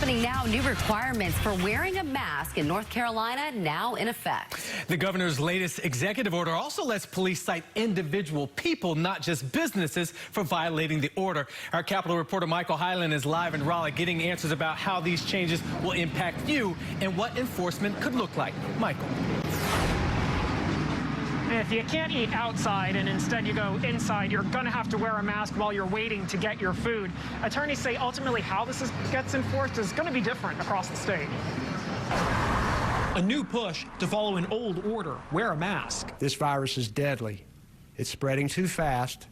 happening now. New requirements for wearing a mask in North Carolina now in effect. The governor's latest executive order also lets police cite individual people, not just businesses, for violating the order. Our Capitol reporter Michael Hyland is live in Raleigh getting answers about how these changes will impact you and what enforcement could look like. Michael. If you can't eat outside and instead you go inside, you're going to have to wear a mask while you're waiting to get your food. Attorneys say ultimately how this gets enforced is going to be different across the state. A new push to follow an old order, wear a mask. This virus is deadly. It's spreading too fast,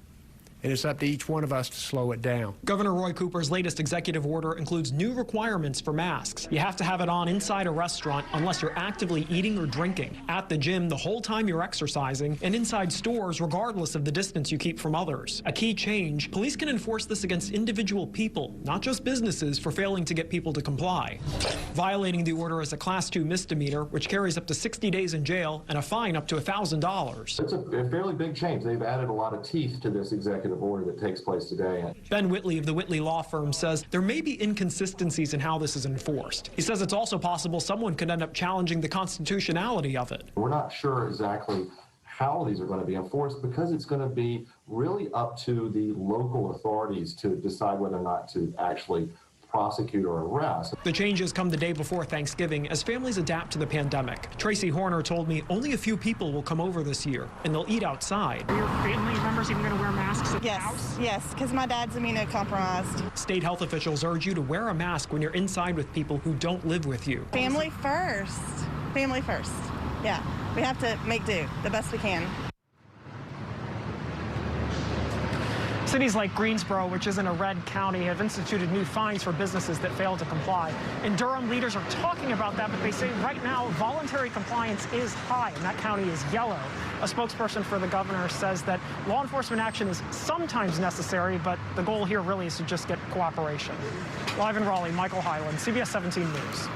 and it's up to each one of us to slow it down. Governor Roy Cooper's latest executive order includes new requirements for masks. You have to have it on inside a restaurant unless you're actively eating or drinking, at the gym the whole time you're exercising, and inside stores regardless of the distance you keep from others. A key change, police can enforce this against individual people, not just businesses, for failing to get people to comply. Violating the order is a Class 2 misdemeanor, which carries up to 60 days in jail and a fine up to $1,000. It's a fairly big change. They've added a lot of teeth to this executive order that takes place today. Ben Whitley of the Whitley Law Firm says there may be inconsistencies in how this is enforced. He says it's also possible someone could end up challenging the constitutionality of it. We're not sure exactly how these are going to be enforced because it's going to be really up to the local authorities to decide whether or not to actually prosecute or arrest. The changes come the day before Thanksgiving as families adapt to the pandemic. Tracy Horner told me only a few people will come over this year, and they'll eat outside. Are your family members even going to wear masks at the house? Yes, because my dad's immunocompromised. State health officials urge you to wear a mask when you're inside with people who don't live with you. Family first. Family first. Yeah, we have to make do the best we can. Cities like Greensboro, which is in a red county, have instituted new fines for businesses that fail to comply. In Durham, leaders are talking about that, but they say right now voluntary compliance is high, and that county is yellow. A spokesperson for the governor says that law enforcement action is sometimes necessary, but the goal here really is to just get cooperation. Live in Raleigh, Michael Hyland, CBS 17 News.